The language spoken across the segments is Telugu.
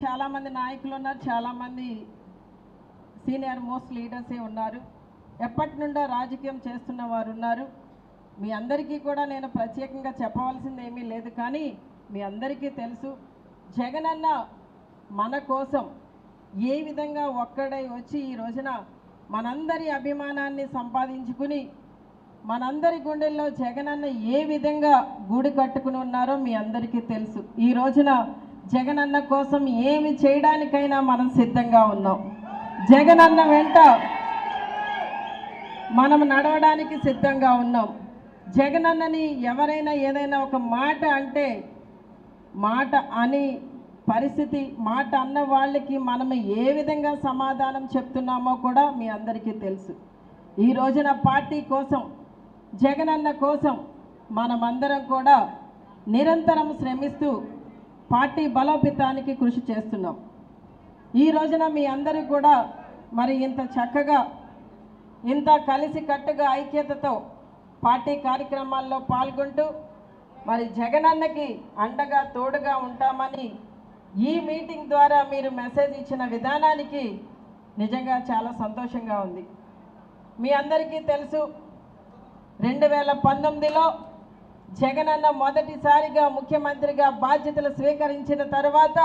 చాలా మంది నాయకులు ఉన్నారు, చాలా మంది సీనియర్ మోస్ట్ లీడర్సే ఉన్నారు, ఎప్పటి నుండో రాజకీయం చేస్తున్న వారు ఉన్నారు. మీ అందరికీ కూడా నేను ప్రత్యేకంగా చెప్పవలసింది ఏమీ లేదు, కానీ మీ అందరికీ తెలుసు జగనన్న మన కోసం ఏ విధంగా ఒక్కడై వచ్చి ఈ రోజున మనందరి అభిమానాన్ని సంపాదించుకుని మనందరి గుండెల్లో జగనన్న ఏ విధంగా గూడు కట్టుకుని ఉన్నారో మీ అందరికీ తెలుసు. ఈ రోజున జగనన్న కోసం ఏమి చేయడానికైనా మనం సిద్ధంగా ఉన్నాం. జగనన్న వెంట మనం నడవడానికి సిద్ధంగా ఉన్నాం. జగనన్నని ఎవరైనా ఏదైనా ఒక మాట అంటే మాట అని పరిస్థితి, మాట అన్న వాళ్ళకి మనం ఏ విధంగా సమాధానం చెప్తున్నామో కూడా మీ అందరికీ తెలుసు. ఈ రోజున పార్టీ కోసం, జగనన్న కోసం మనమందరం కూడా నిరంతరం శ్రమిస్తూ పార్టీ బలోపేతానికి కృషి చేస్తున్నాం. ఈ రోజున మీ అందరూ కూడా మరి ఇంత చక్కగా, ఇంత కలిసి కట్టుగా ఐక్యతతో పార్టీ కార్యక్రమాల్లో పాల్గొంటూ మరి జగనన్నకి అండగా తోడుగా ఉంటామని ఈ మీటింగ్ ద్వారా మీరు మెసేజ్ ఇచ్చిన విధానానికి నిజంగా చాలా సంతోషంగా ఉంది. మీ అందరికీ తెలుసు 2019లో జగనన్న మొదటిసారిగా ముఖ్యమంత్రిగా బాధ్యతలు స్వీకరించిన తర్వాత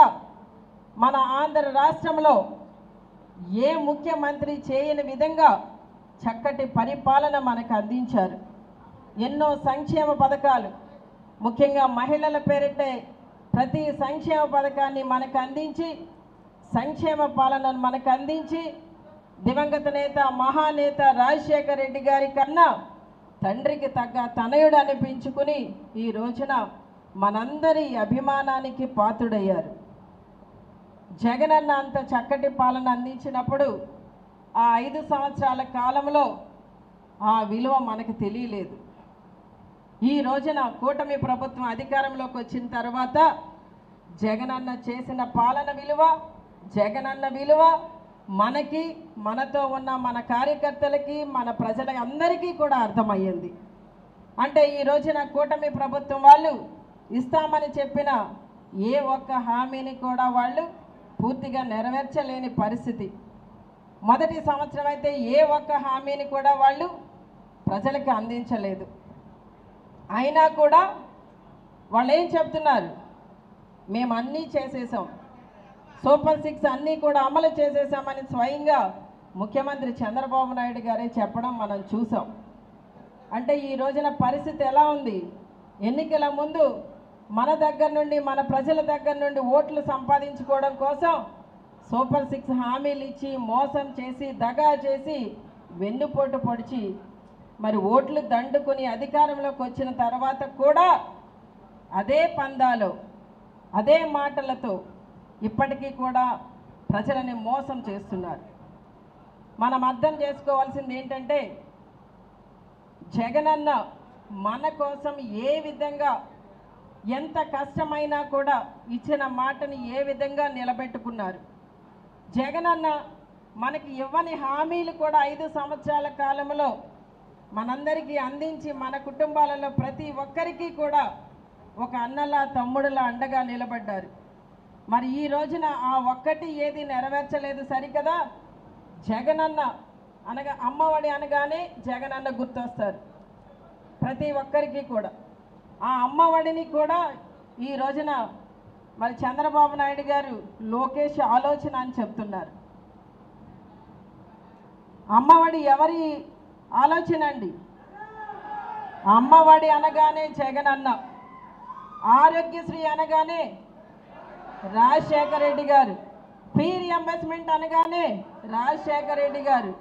మన ఆంధ్ర రాష్ట్రంలో ఏ ముఖ్యమంత్రి చేయని విధంగా చక్కటి పరిపాలన మనకు అందించారు. ఎన్నో సంక్షేమ పథకాలు, ముఖ్యంగా మహిళల పేరిటే ప్రతి సంక్షేమ పథకాన్ని మనకు అందించి, సంక్షేమ పాలనను మనకు అందించి, దివంగత నేత మహానేత రాజశేఖర రెడ్డి గారి కన్నా తండ్రికి తగ్గ తనయుడు అనిపించుకుని ఈ రోజున మనందరి అభిమానానికి పాత్రుడయ్యారు. జగనన్న అంత చక్కటి పాలన అందించినప్పుడు ఆ 5 సంవత్సరాల కాలంలో ఆ విలువ మనకు తెలియలేదు. ఈ రోజున కూటమి ప్రభుత్వం అధికారంలోకి వచ్చిన తర్వాత జగనన్న చేసిన పాలన విలువ, జగనన్న విలువ మనకి, మనతో ఉన్న మన కార్యకర్తలకి, మన ప్రజలకి అందరికీ కూడా అర్థమయ్యింది. అంటే ఈ రోజున కూటమి ప్రభుత్వం వాళ్ళు ఇస్తామని చెప్పిన ఏ ఒక్క హామీని కూడా వాళ్ళు పూర్తిగా నెరవేర్చలేని పరిస్థితి. మొదటి సంవత్సరం అయితే ఏ ఒక్క హామీని కూడా వాళ్ళు ప్రజలకు అందించలేదు. అయినా కూడా వాళ్ళు ఏం చెప్తున్నారు, మేము అన్నీ చేసేసాం, సూపర్ 6 అన్నీ కూడా అమలు చేసేసామని స్వయంగా ముఖ్యమంత్రి చంద్రబాబు నాయుడు గారే చెప్పడం మనం చూసాం. అంటే ఈ రోజున పరిస్థితి ఎలా ఉంది? ఎన్నికల ముందు మన దగ్గర నుండి, మన ప్రజల దగ్గర నుండి ఓట్లు సంపాదించుకోవడం కోసం సూపర్ 6 హామీలు ఇచ్చి, మోసం చేసి, దగా చేసి, వెన్నుపోటు పొడిచి మరి ఓట్లు దండుకుని అధికారంలోకి వచ్చిన తర్వాత కూడా అదే పందాలో, అదే మాటలతో ఇప్పటికీ కూడా ప్రజలని మోసం చేస్తున్నారు. మనం అర్థం చేసుకోవాల్సింది ఏంటంటే జగనన్న మన కోసం ఏ విధంగా, ఎంత కష్టమైనా కూడా ఇచ్చిన మాటని ఏ విధంగా నిలబెట్టుకున్నారు. జగనన్న మనకి ఇవ్వని హామీలు కూడా 5 సంవత్సరాల కాలంలో మనందరికీ అందించి, మన కుటుంబాలలో ప్రతి ఒక్కరికి కూడా ఒక అన్నలా తమ్ముడులా అండగా నిలబడ్డారు. మరి ఈ రోజున ఆ ఒక్కటి ఏది నెరవేర్చలేదు సరికదా. జగనన్న అనగా అమ్మఒడి అనగానే జగనన్న గుర్తొస్తారు ప్రతి ఒక్కరికి కూడా. ఆ అమ్మఒడిని కూడా ఈ రోజున మరి చంద్రబాబు నాయుడు గారు లోకేష్ ఆలోచన అని చెప్తున్నారు. అమ్మఒడి ఎవరి ఆలోచన అండి? అమ్మఒడి అనగానే జగనన్న, ఆరోగ్యశ్రీ అనగానే రాజశేఖర రెడ్డి గారు, ఫీ రియంబర్స్మెంట్ అనగానే రాజశేఖర రెడ్డి గారు,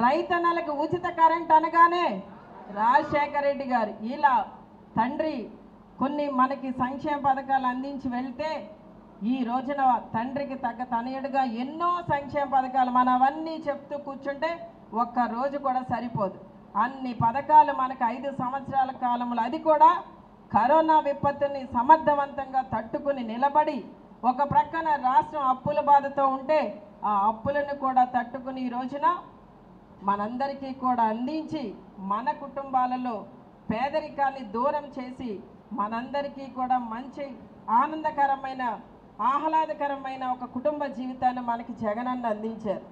రైతన్నలకు ఉచిత కరెంట్ అనగానే రాజశేఖర రెడ్డి గారు. ఇలా తండ్రి కొన్ని మనకి సంక్షేమ పథకాలు అందించి వెళ్తే ఈ రోజున తండ్రికి తగ్గ తనయుడుగా ఎన్నో సంక్షేమ పథకాలు మనం అవన్నీ చెప్తూ కూర్చుంటే ఒక్క రోజు కూడా సరిపోదు. అన్ని పథకాలు మనకు 5 సంవత్సరాల కాలంలో, అది కూడా కరోనా విపత్తుని సమర్థవంతంగా తట్టుకుని నిలబడి, ఒక ప్రక్కన రాష్ట్రం అప్పుల బాధతో ఉంటే ఆ అప్పులను కూడా తట్టుకుని ఈ రోజున మనందరికీ కూడా అందించి, మన కుటుంబాలలో పేదరికాన్ని దూరం చేసి మనందరికీ కూడా మంచి ఆనందకరమైన ఆహ్లాదకరమైన ఒక కుటుంబ జీవితాన్ని మనకి జగనన్న అందించారు.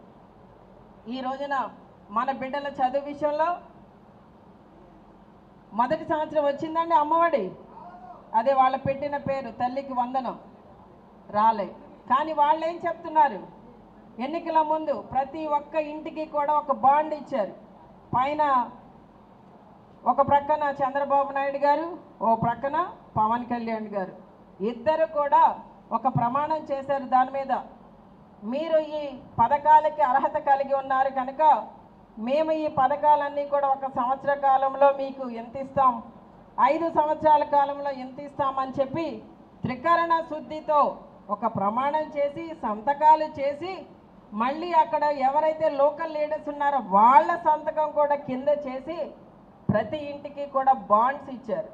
ఈ రోజున మన బిడ్డల చదువు విషయంలో మొదటి సంవత్సరం వచ్చిందండి అమ్మఒడి, అదే వాళ్ళ పెట్టిన పేరు తల్లికి వందనం రాలే. కానీ వాళ్ళు ఏం చెప్తున్నారు, ఎన్నికల ముందు ప్రతి ఒక్క ఇంటికి కూడా ఒక బాండ్ ఇచ్చారు. పైన ఒక ప్రక్కన చంద్రబాబు నాయుడు గారు, ఓ ప్రక్కన పవన్ కళ్యాణ్ గారు, ఇద్దరు కూడా ఒక ప్రమాణం చేశారు. దాని మీద మీరు ఈ పథకాలకి అర్హత కలిగి ఉన్నారు కనుక మేము ఈ పథకాలన్నీ కూడా 1 సంవత్సర కాలంలో మీకు ఎంత ఇస్తాం, 5 సంవత్సరాల కాలంలో ఎంత ఇస్తామని చెప్పి త్రికరణ శుద్ధితో ఒక ప్రమాణం చేసి సంతకాలు చేసి మళ్ళీ అక్కడ ఎవరైతే లోకల్ లీడర్స్ ఉన్నారో వాళ్ళ సంతకం కూడా కింద చేసి ప్రతి ఇంటికి కూడా బాండ్స్ ఇచ్చారు.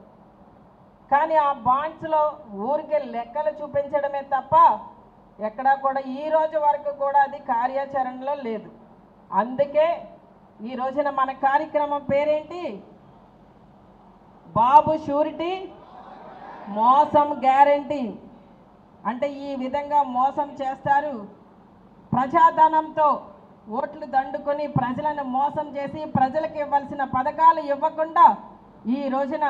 కానీ ఆ బాండ్స్లో ఊరికే లెక్కలు చూపించడమే తప్ప ఎక్కడా కూడా ఈ రోజు వరకు కూడా అది కార్యాచరణలో లేదు. అందుకే ఈ రోజున మన కార్యక్రమం పేరేంటి, బాబు షూరిటీ మోసం గ్యారంటీ. అంటే ఈ విధంగా మోసం చేస్తారు, ప్రజాధనంతో ఓట్లు దండుకొని ప్రజలను మోసం చేసి ప్రజలకు ఇవ్వాల్సిన పథకాలు ఇవ్వకుండా ఈ రోజున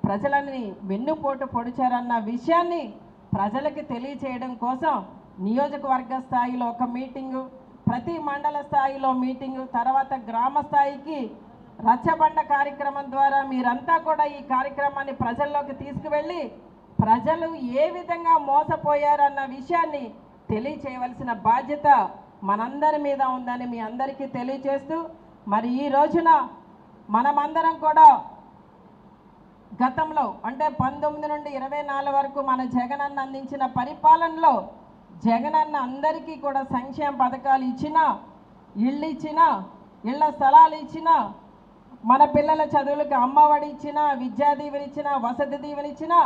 ప్రజలని వెన్నుపోటు పొడిచారన్న విషయాన్ని ప్రజలకి తెలియచేయడం కోసం నియోజకవర్గ స్థాయిలో ఒక మీటింగు, ప్రతి మండల స్థాయిలో మీటింగు, తర్వాత గ్రామ స్థాయికి రచ్చబండ కార్యక్రమం ద్వారా మీరంతా కూడా ఈ కార్యక్రమాన్ని ప్రజల్లోకి తీసుకువెళ్ళి ప్రజలు ఏ విధంగా మోసపోయారన్న విషయాన్ని తెలియచేయవలసిన బాధ్యత మనందరి మీద ఉందని మీ అందరికీ తెలియచేస్తూ, మరి ఈ రోజున మనమందరం కూడా గతంలో అంటే 19 నుండి 24 వరకు మన జగనన్న అందించిన పరిపాలనలో జగనన్న అందరికీ కూడా సంక్షేమ పథకాలు ఇచ్చినా, ఇళ్ళు ఇచ్చినా, ఇళ్ల స్థలాలు ఇచ్చినా, మన పిల్లల చదువులకు అమ్మఒడి ఇచ్చినా, విద్యా దీవెన ఇచ్చినా, వసతి దీవెన ఇచ్చినా,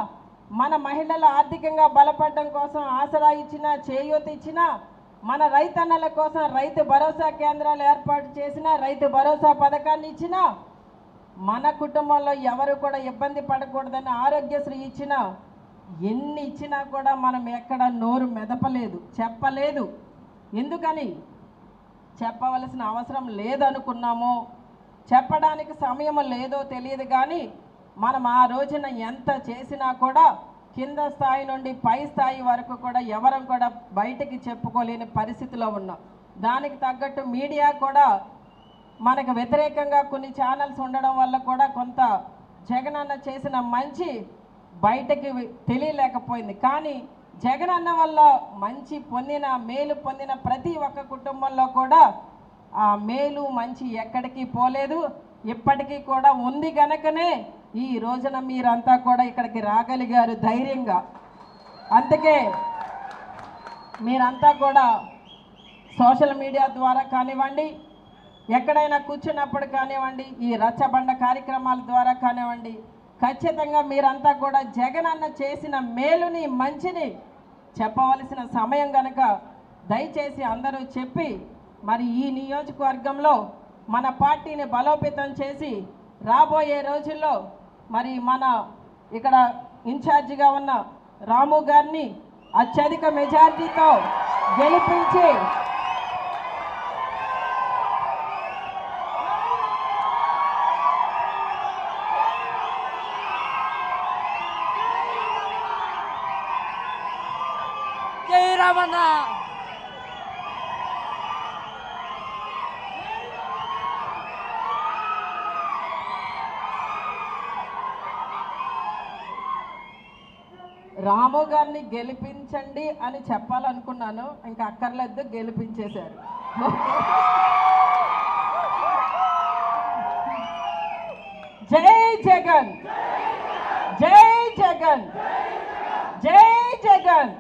మన మహిళల ఆర్థికంగా బలపడడం కోసం ఆసరా ఇచ్చినా, చేయూత ఇచ్చినా, మన రైతన్నల కోసం రైతు భరోసా కేంద్రాలు ఏర్పాటు చేసిన రైతు భరోసా పథకాన్ని ఇచ్చినా, మన కుటుంబంలో ఎవరు కూడా ఇబ్బంది పడకూడదని ఆరోగ్యశ్రీ ఇచ్చినా, ఎన్ని ఇచ్చినా కూడా మనం ఎక్కడ నోరు మెదపలేదు, చెప్పలేదు. ఎందుకని చెప్పవలసిన అవసరం లేదనుకున్నామో, చెప్పడానికి సమయం లేదో తెలియదు. కానీ మనం ఆ రోజున ఎంత చేసినా కూడా కింద స్థాయి నుండి పై స్థాయి వరకు కూడా ఎవరం కూడా బయటికి చెప్పుకోలేని పరిస్థితిలో ఉన్నాం. దానికి తగ్గట్టు మీడియా కూడా మనకు వ్యతిరేకంగా కొన్ని ఛానల్స్ ఉండడం వల్ల కూడా కొంత జగనన్న చేసిన మంచి బయటకి తెలియలేకపోయింది. కానీ జగనన్న వల్ల మంచి పొందిన, మేలు పొందిన ప్రతి ఒక్క కుటుంబంలో కూడా ఆ మేలు మంచి ఎక్కడికి పోలేదు, ఇప్పటికీ కూడా ఉంది కనుకనే ఈ రోజున మీరంతా కూడా ఇక్కడికి రాగలిగారు ధైర్యంగా. అందుకే మీరంతా కూడా సోషల్ మీడియా ద్వారా కానివ్వండి, ఎక్కడైనా కూర్చున్నప్పుడు కానివ్వండి, ఈ రచ్చబండ కార్యక్రమాల ద్వారా కానివ్వండి, ఖచ్చితంగా మీరంతా కూడా జగనన్న చేసిన మేలుని మంచిని చెప్పవలసిన సమయం కనుక దయచేసి అందరూ చెప్పి మరి ఈ నియోజకవర్గంలో మన పార్టీని బలోపేతం చేసి రాబోయే రోజుల్లో మరి మన ఇక్కడ ఇన్ఛార్జిగా ఉన్న రాము గారిని అత్యధిక మెజార్టీతో గెలిపించి జై రామన్న రాము గారిని గెలిపించండి అని చెప్పాలనుకున్నాను, ఇంకా అక్కర్లేదు, గెలిపించేశారు. జై జగన్, జై జగన్, జై జగన్.